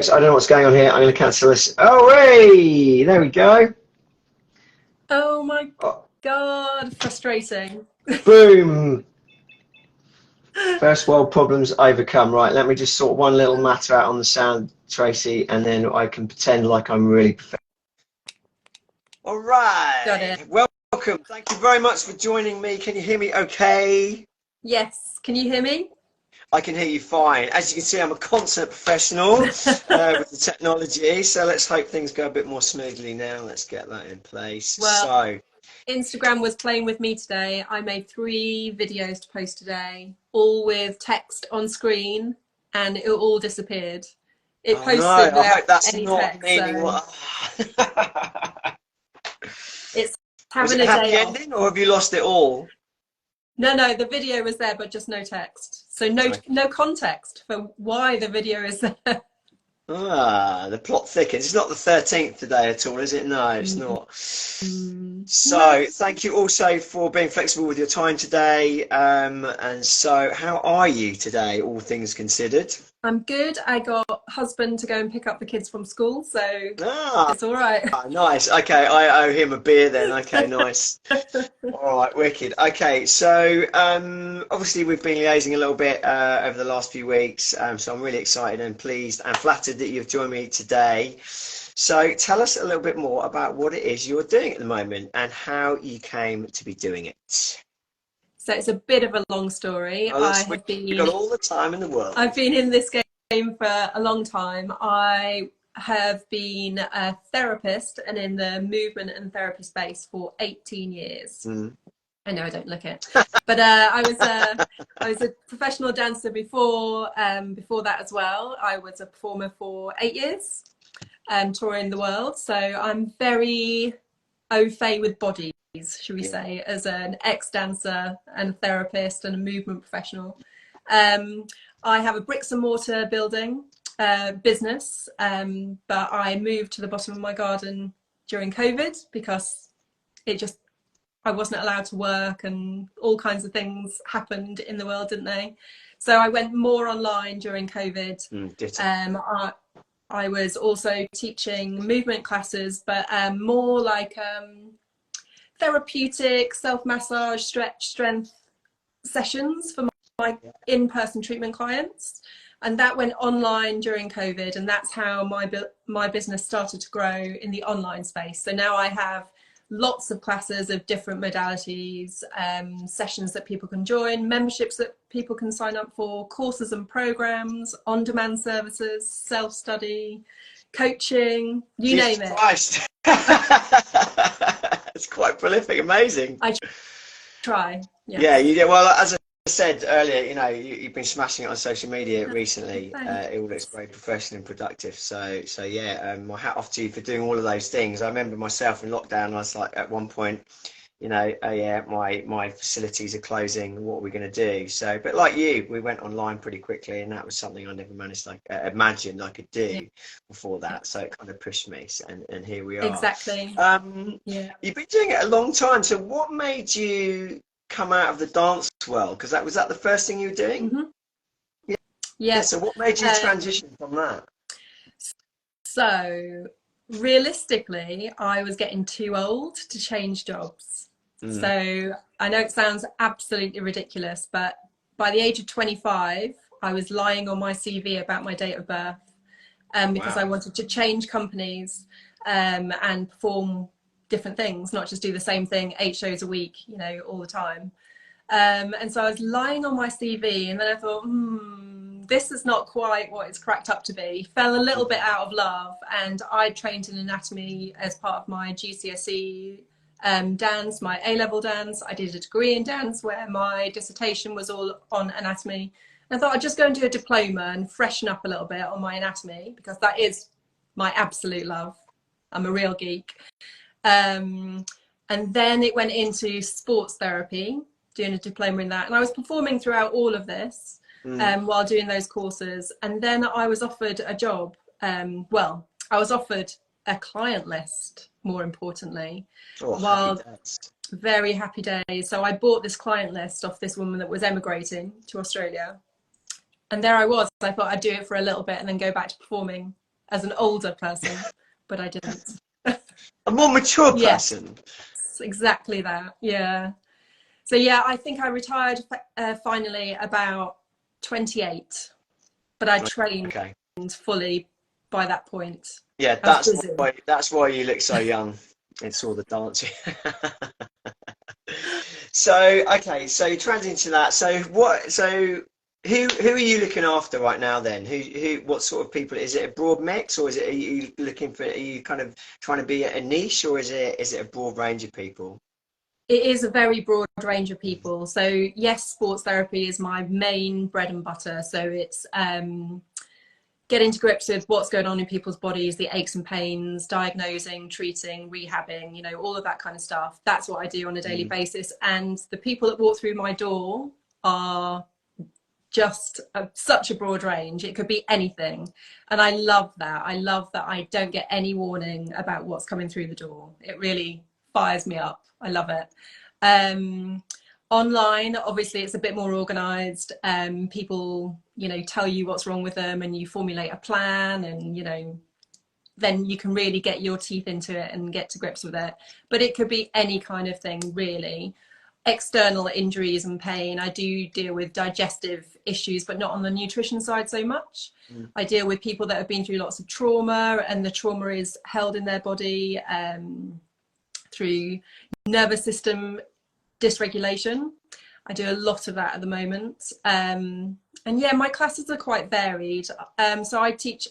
I don't know what's going on here. I'm going to cancel this. Oh, hey! There we go. Oh my Oh, God, frustrating. boom! First world problems overcome. Right, let me just sort one little matter out on the sound, Tracy, and then I can pretend like I'm really professional. All Got right. it. Welcome. Thank you very much for joining me. Can you hear me okay? Yes, can you hear me? I can hear you fine. As you can see, I'm a consummate professional with the technology. So let's hope things go a bit more smoothly now. Let's get that in place. Well, So, Instagram was playing with me today. I made 3 videos to post today, all with text on screen, and it all disappeared. It oh no, posted I without hope that's any not text, meaning so what. it's Was having it a a day happy off. ending or have you lost it all? No, the video was there, but just no text. So no, Okay. no context for why the video is there. Ah, the plot thickens. It's not the 13th today at all, is it? No, it's not. No. So, thank you also for being flexible with your time today. And so, how are you today, all things considered? I'm good. I got husband to go and pick up the kids from school, so Ah, it's all right. nice. Okay, I owe him a beer then. Okay, nice. All right, wicked. Okay, so obviously we've been liaising a little bit over the last few weeks, so I'm really excited and pleased and flattered that you've joined me today. So tell us a little bit more about what it is you're doing at the moment and how you came to be doing it. So it's a bit of a long story. Oh, we got all the time in the I've world. been in this game for a long time. I have been a therapist and in the movement and therapy space for 18 years. Mm. I know I don't look it, but I was a professional dancer before that as well. I was a performer for 8 years, touring the world. So I'm very au fait with bodies, should we Yeah. say, as an ex-dancer and a therapist and a movement professional. Um, I have a bricks and mortar building business, but I moved to the bottom of my garden during COVID because it just I wasn't allowed to work and all kinds of things happened in the world, didn't they? So I went more online during COVID. Ditto. I was also teaching movement classes, but more like therapeutic, self-massage, stretch, strength sessions for my in-person treatment clients. And that went online during COVID, and that's how my business started to grow in the online space. So now I have lots of classes of different modalities, sessions that people can join, memberships that people can sign up for, courses and programs, on-demand services, self-study, coaching, you Jesus name it. Christ. It's quite prolific, amazing. I try, Yeah, yes. you did. Well, as I said earlier, you've been smashing it on social media recently. Thanks. It all looks very professional and productive. So yeah, my hat off to you for doing all of those things. I remember myself in lockdown. I was like, at one point, oh yeah, my facilities are closing. What are we going to do? So, but like you, we went online pretty quickly, and that was something I never managed to imagined I could Yeah, do before yeah, that. So it kind of pushed me, and here we are. exactly. Yeah. You've been doing it a long time. So what made you come out of the dance world? Because that was that the first thing you were doing? Mm-hmm. Yeah. Yeah. Yeah. So what made you Um, transition from that? so realistically, I was getting too old to change jobs. Mm. So I know it sounds absolutely ridiculous, but by the age of 25, I was lying on my CV about my date of birth because I Wow. wanted to change companies and perform different things, not just do the same thing 8 shows a week, all the time. And so I was lying on my CV, and then I thought, this is not quite what it's cracked up to be. Fell a little bit out of love, and I trained in anatomy as part of my GCSE dance, my A-level dance. I did a degree in dance where my dissertation was all on anatomy. And I thought I'd just go and do a diploma and freshen up a little bit on my anatomy because that is my absolute love. I'm a real geek. And then it went into sports therapy, doing a diploma in that. And I was performing throughout all of this Mm. while doing those courses. And then I was offered a job. I was offered a client list, more importantly, Oh, happy while days. very happy days. So I bought this client list off this woman that was emigrating to Australia. And there I was. I thought I'd do it for a little bit and then go back to performing as an older person, but I didn't. A more mature Yes, person. exactly that. Yeah. So yeah, I think I retired finally about 28, but I trained Okay. fully by that point. Yeah, I was busy. that's why you look so young. It's all the dancing. So okay, so you transition to that. So what? So who are you looking after right now then? What sort of people? Is it a broad mix, or is it, are you looking for? Are you kind of trying to be a niche, or is it a broad range of people? It is a very broad range of people. So yes, sports therapy is my main bread and butter. So it's getting to grips with what's going on in people's bodies, the aches and pains, diagnosing, treating, rehabbing, you know, all of that kind of stuff. That's what I do on a daily Mm. basis. And the people that walk through my door are just such a broad range. It could be anything. And I love that. I love that I don't get any warning about what's coming through the door. It really fires me up. I love it. Um, Online, obviously, it's a bit more organized. People, you know, tell you what's wrong with them and you formulate a plan, and, you know, then you can really get your teeth into it and get to grips with it. But it could be any kind of thing, really. External injuries and pain. I do deal with digestive issues, but not on the nutrition side so much. Mm. I deal with people that have been through lots of trauma, and the trauma is held in their body through nervous system dysregulation. I do a lot of that at the moment. And yeah, my classes are quite varied. So I teach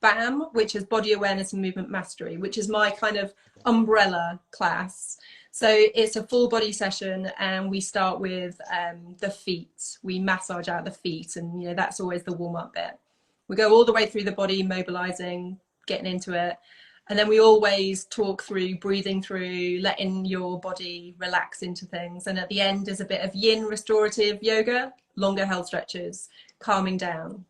BAM, which is Body Awareness and Movement Mastery, which is my kind of umbrella class. So it's a full body session, and we start with the feet. We massage out the feet, and you know that's always the warm up bit. We go all the way through the body, mobilizing, getting into it. And then we always talk through breathing through, letting your body relax into things. And at the end is a bit of yin restorative yoga, longer held stretches, calming down.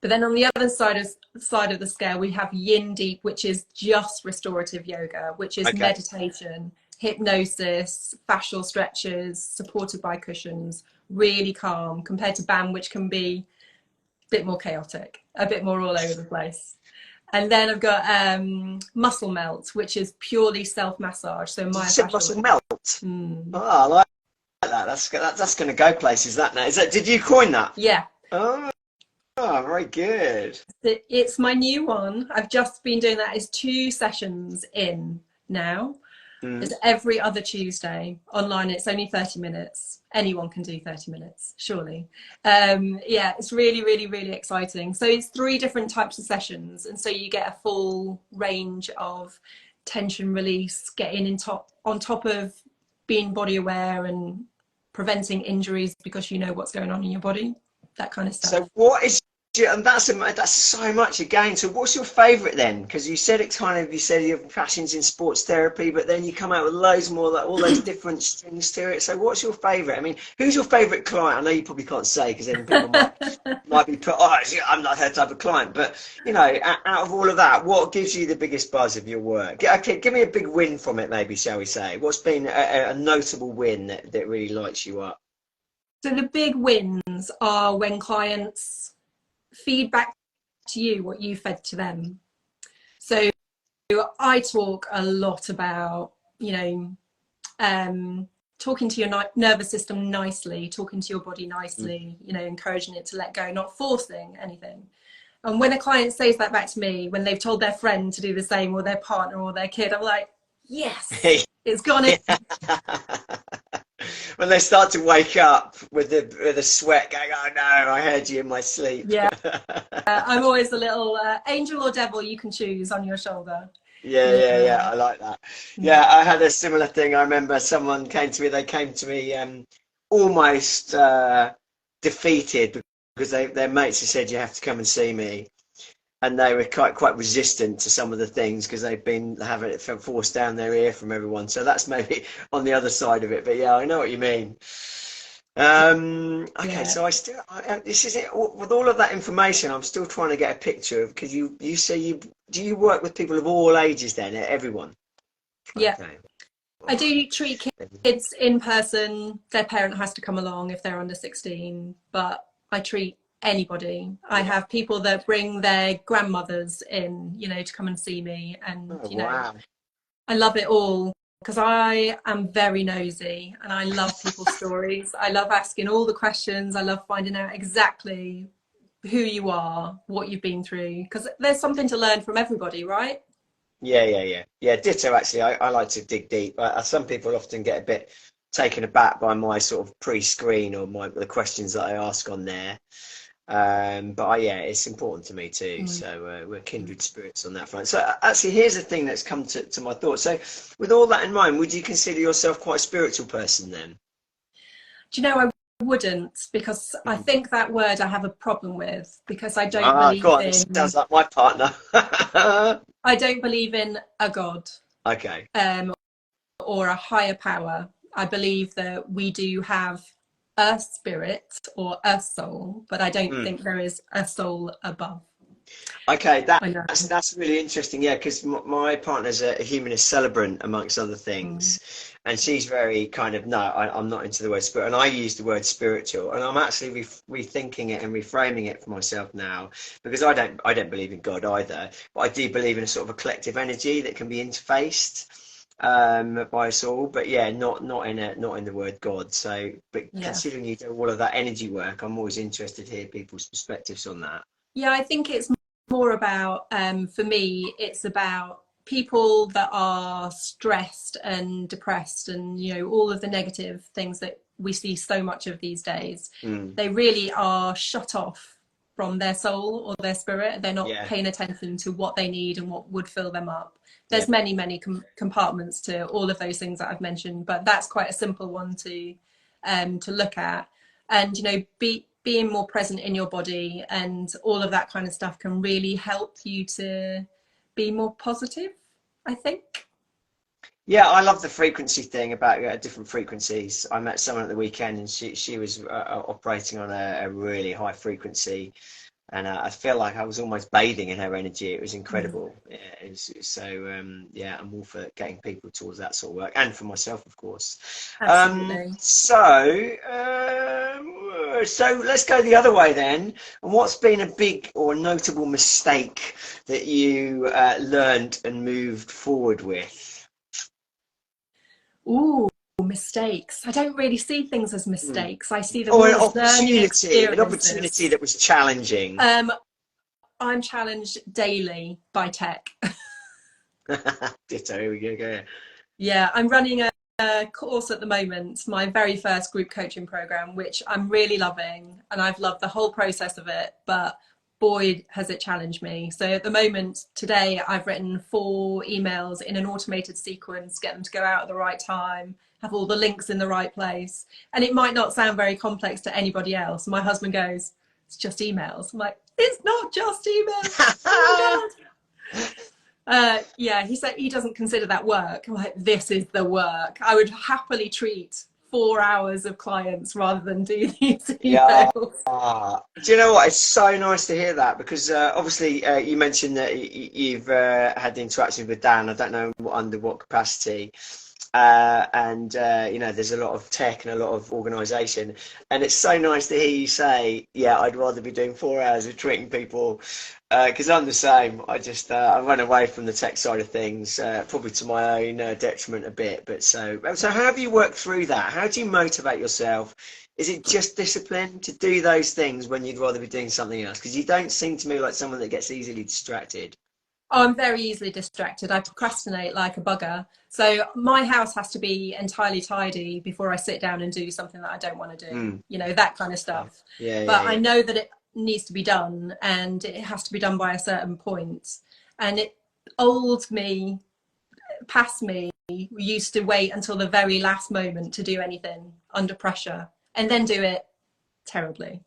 But then on the other side of the scale, we have yin deep, which is just restorative yoga, which is Okay. meditation, hypnosis, fascial stretches, supported by cushions, really calm, compared to BAM, which can be a bit more chaotic, a bit more all over the place. And then I've got muscle melt, which is purely self massage. So Did you say myofascial. muscle melt? Mm. Oh, I like that. That's going to go places. That now is that. Did you coin that? Yeah, Oh, very good. it's my new one. I've just been doing that. It's 2 sessions in now. Mm. It's every other Tuesday online. It's only 30 minutes. Anyone can do 30 minutes, surely. Yeah, it's really, really, really exciting. So it's 3 different types of sessions. And so you get a full range of tension release, getting on top of being body aware and preventing injuries because you know what's going on in your body, that kind of So stuff. what is and that's so much again. So what's your favourite then? Because you said you said your passions in sports therapy, but then you come out with loads more, like all those different strings to it. So what's your favourite? I mean, who's your favourite client? I know you probably can't say because then people might be put, oh, I'm not her type of client. But you know, out of all of that, what gives you the biggest buzz of your work? Okay, give me a big win from it, maybe, shall we say? What's been a notable win that really lights you up? So the big wins are when clients feed back to you what you fed to them. So I talk a lot about, you know, talking to your nervous system nicely, talking to your body Mm. nicely, you know, encouraging it to let go, not forcing anything. And when a client says that back to me, when they've told their friend to do the same, or their partner or their kid, I'm like, yes, it's gone in. When they start to wake up with the sweat going, oh no, I heard you in my sleep. Yeah, I'm always a little angel or devil you can choose on your shoulder. Yeah, Yeah. I like that. Yeah, Mm. I had a similar thing. I remember someone came to me, they came to me almost defeated because their mates had said you have to come and see me. And they were quite resistant to some of the things because they've been having it forced down their ear from everyone. So that's maybe on the other side of it. But yeah, I know what you mean. Okay, Yeah. so this is it. With all of that information, I'm still trying to get a picture of because you say do you work with people of all ages then, everyone? Yeah. Okay. I Oh, do treat kids in person. Their parent has to come along if they're under 16, but I treat anybody. I Yeah. have people that bring their grandmothers in, you know, to come and see me, and Oh, you know, wow. I love it all because I am very nosy and I love people's stories. I love asking all the questions. I love finding out exactly who you are, what you've been through, because there's something to learn from everybody, right? Yeah, yeah, yeah. Yeah, ditto, actually. I like to dig deep. Some people often get a bit taken aback by my sort of pre-screen or the questions that I ask on there. But yeah, it's important to me too. Mm. So we're kindred spirits on that front. So actually, here's the thing that's come to my thoughts. So with all that in mind, would you consider yourself quite a spiritual person then? Do you know, I wouldn't, because I Mhm. think that word I have a problem with, because Ah, go on. This sounds like my partner. I don't believe in a God, Okay. um, or a higher power. I believe that we do have a spirit or a soul, but I don't Hmm. think there is a soul above. Okay, I know. that's really interesting. Yeah, because my partner's a humanist celebrant, amongst other Mm. things, and she's very kind of no, I'm not into the word spirit, and I use the word spiritual, and I'm actually rethinking it and reframing it for myself now because I don't believe in God either, but I do believe in a sort of a collective energy that can be interfaced by us all. But yeah, not in the word God. So, but Yeah. considering you do all of that energy work, I'm always interested to hear people's perspectives on that. Yeah, I think it's more about, for me, it's about people that are stressed and depressed and, you know, all of the negative things that we see so much of these days. Mm, They really are shut off from their soul or their spirit. They're not yeah. paying attention to what they need and what would fill them up. Yeah. There's many compartments to all of those things that I've mentioned, but that's quite a simple one to look at. And you know, being more present in your body and all of that kind of stuff can really help you to be more positive, I think. Yeah, I love the frequency thing about different frequencies. I met someone at the weekend and she was operating on a really high frequency, and I feel like I was almost bathing in her energy. It was Mm, incredible. Yeah, so yeah, I'm all for getting people towards that sort of work, and for myself, of course. absolutely. So let's go the other way then. And what's been a big or notable mistake that you learned and moved forward with? Ooh, mistakes. I don't really see things as Hmm. mistakes. I see them Oh, all as learning an opportunity experiences. that was challenging. Um, I'm challenged daily by tech. Ditto, here we go, go. Yeah, I'm running a course at the moment, my very first group coaching program, which I'm really loving, and I've loved the whole process of it, but boy, has it challenged me. So at the moment, today, I've written 4 emails in an automated sequence, get them to go out at the right time, have all the links in the right place. And it might not sound very complex to anybody else. My husband goes, it's just emails. I'm like, it's not just emails. Oh my God. Yeah, he said he doesn't consider that work. I'm like, this is the work. I would happily treat 4 hours of clients rather than do these Yeah. emails. Do you know what? It's so nice to hear that because obviously you mentioned that you've had the interaction with Dan. I don't know under what capacity. And you know, there's a lot of tech and a lot of organisation, and it's so nice to hear you say, "Yeah, I'd rather be doing 4 hours of treating people," because I'm the same. I run away from the tech side of things, probably to my own detriment a bit. But so how have you worked through that? How do you motivate yourself? Is it just discipline to do those things when you'd rather be doing something else? Because you don't seem to me like someone that gets easily distracted. Oh, I'm very easily distracted. I procrastinate like a bugger. So my house has to be entirely tidy before I sit down and do something that I don't want to do, Mm. you know, that kind of Yeah, stuff. yeah, yeah, But I yeah. know that it needs to be done and it has to be done by a certain point. And old me, past me, used to wait until the very last moment to do anything under pressure and then do it terribly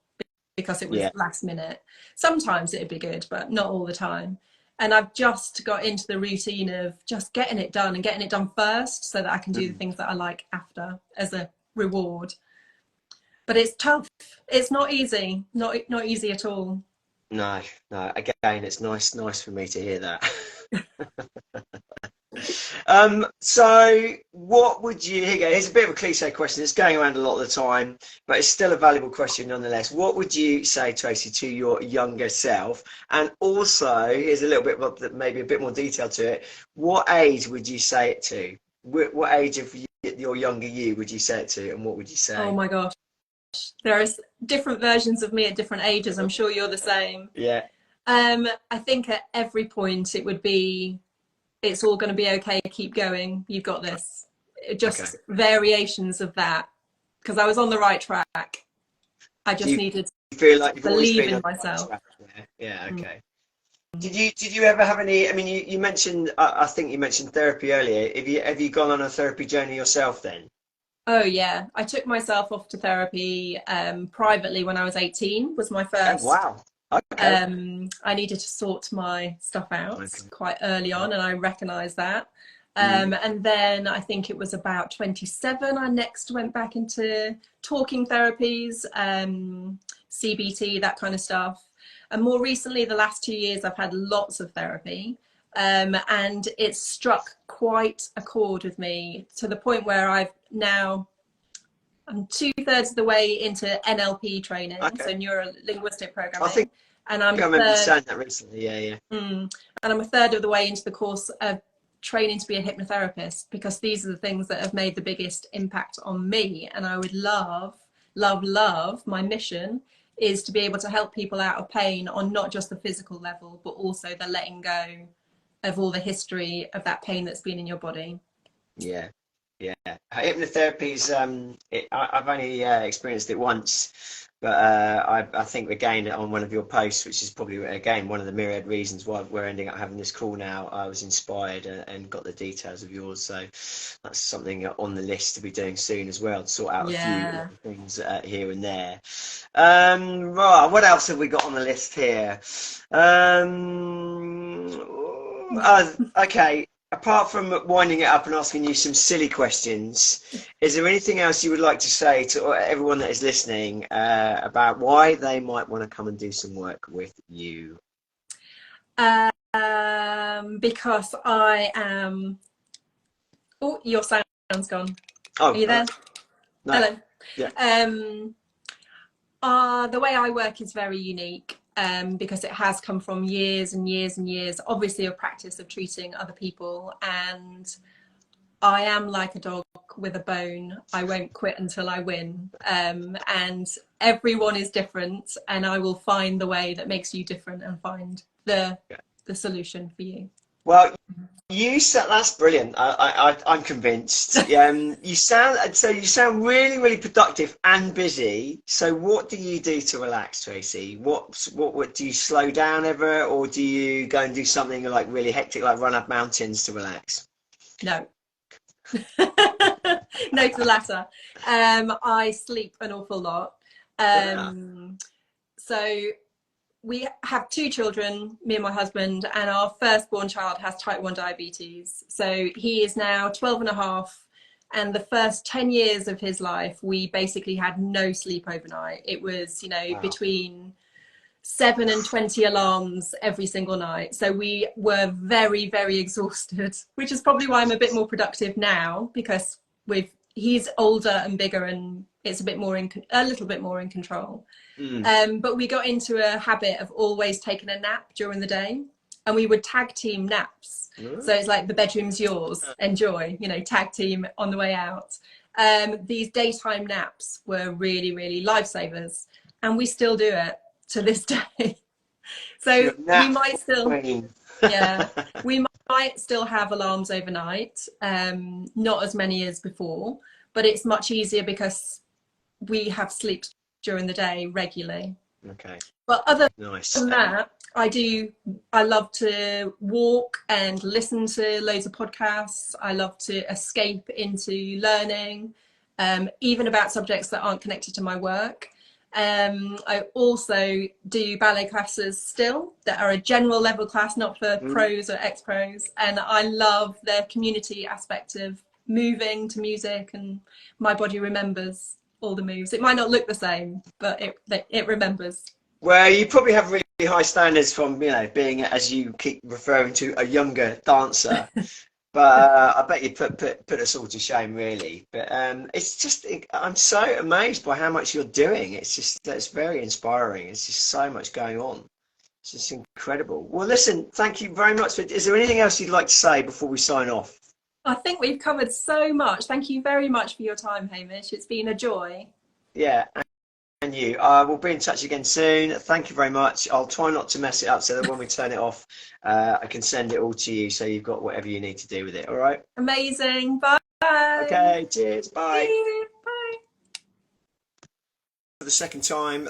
because it was Yeah. last minute. Sometimes it'd be good, but not all the time. And I've just got into the routine of just getting it done and getting it done first so that I can do the Mm. things that I like after as a reward. But it's tough. It's not easy. Not easy at all. No, no. Again, it's nice for me to hear that. So what would you, here you go, here's a bit of a cliche question. It's going around a lot of the time, but it's still a valuable question nonetheless. What would you say, Tracy, to your younger self? And also, here's a little bit of maybe a bit more detail to it. What age would you say it to? What age of your younger you would you say it to, and what would you Oh say? my gosh, there are different versions of me at different ages. I'm sure you're the same. Yeah. I think at every point it would be, it's all going to be okay, keep going, you've got this. Okay. Just variations of that, because I was on the right track. I Do just you needed feel to like you've always believe been in on the right myself. track there? Yeah. Mm. Okay. Did you ever have any? I mean, you mentioned. I think you mentioned therapy earlier. Have you gone on a therapy journey yourself then? Oh yeah, I took myself off to therapy privately when I was 18, was my Oh first. wow. Okay. I needed to sort my stuff out Okay. quite early on, and I recognised that. Mm. And then I think it was about 27, I next went back into talking therapies, CBT, that kind of stuff. And more recently, the last 2 years, I've had lots of therapy. And it's struck quite a chord with me to the point where I'm 2/3 of the way into NLP training, Okay. so neuro linguistic I think programming, and I'm I a remember you third, saying that recently. Yeah. Yeah. and I'm a third of the way into the course of training to be a hypnotherapist, because these are the things that have made the biggest impact on me. And I would love, love, love, my mission is to be able to help people out of pain on not just the physical level, but also the letting go of all the history of that pain that's been in your body. Yeah. Yeah. Hypnotherapy's. I've only experienced it once, but I think again on one of your posts, which is probably again one of the myriad reasons why we're ending up having this call now. I was inspired and got the details of yours, so that's something on the list to be doing soon as well. To sort out a few Yeah. little things here and there. Right, what else have we got on the list here? Okay. Apart from winding it up and asking you some silly questions, is there anything else you would like to say to everyone that is listening about why they might want to come and do some work with you? Because I am. Oh, your sound's gone. Are Oh, you there? no. Hello. Yeah. The way I work is very unique, because it has come from years and years and years, obviously, of practice of treating other people. And I am like a dog with a bone. I won't quit until I win. And everyone is different, and I will find the way that makes you different and find the solution for you. Well, that's brilliant. I'm convinced. You sound really, really productive and busy. So what do you do to relax, Tracy? What do you slow down ever, or do you go and do something like really hectic, like run up mountains to relax? No. No to the latter. I sleep an awful lot. Yeah. So we have two children, me and my husband, and our firstborn child has type 1 diabetes. So he is now 12 and a half. And the first 10 years of his life, we basically had no sleep overnight. It was, Wow. between 7 and 20 alarms every single night. So we were very, very exhausted, which is probably why I'm a bit more productive now, because he's older and bigger, and it's a little bit more in control. Mm. But we got into a habit of always taking a nap during the day, and we would tag team naps. So it's like the bedroom's yours, enjoy, tag team on the way out. These daytime naps were really, really lifesavers, and we still do it to this day. So You're a we nap might still, queen. yeah, we might still have alarms overnight, not as many as before, but it's much easier because we have sleep during the day regularly. Okay. But other Nice. than that, I love to walk and listen to loads of podcasts. I love to escape into learning, even about subjects that aren't connected to my work. I also do ballet classes still that are a general level class, not for Mm. pros or ex-pros. And I love the community aspect of moving to music, and my body remembers all the moves. It might not look the same, but it remembers. Well, you probably have really high standards from, being, as you keep referring to, a younger dancer. But I bet you put us all to shame, really. But it's just I'm so amazed by how much you're doing. It's very inspiring. It's just so much going on. It's just incredible. Well, listen, thank you very much. Is there anything else you'd like to say before we sign off? I think we've covered so much. Thank you very much for your time, Hamish. It's been a joy. Yeah, and you. We'll be in touch again soon. Thank you very much. I'll try not to mess it up so that when we turn it off, I can send it all to you so you've got whatever you need to do with it. All right. Amazing. Bye. Okay. Cheers. See Bye. you. Bye. For the second time.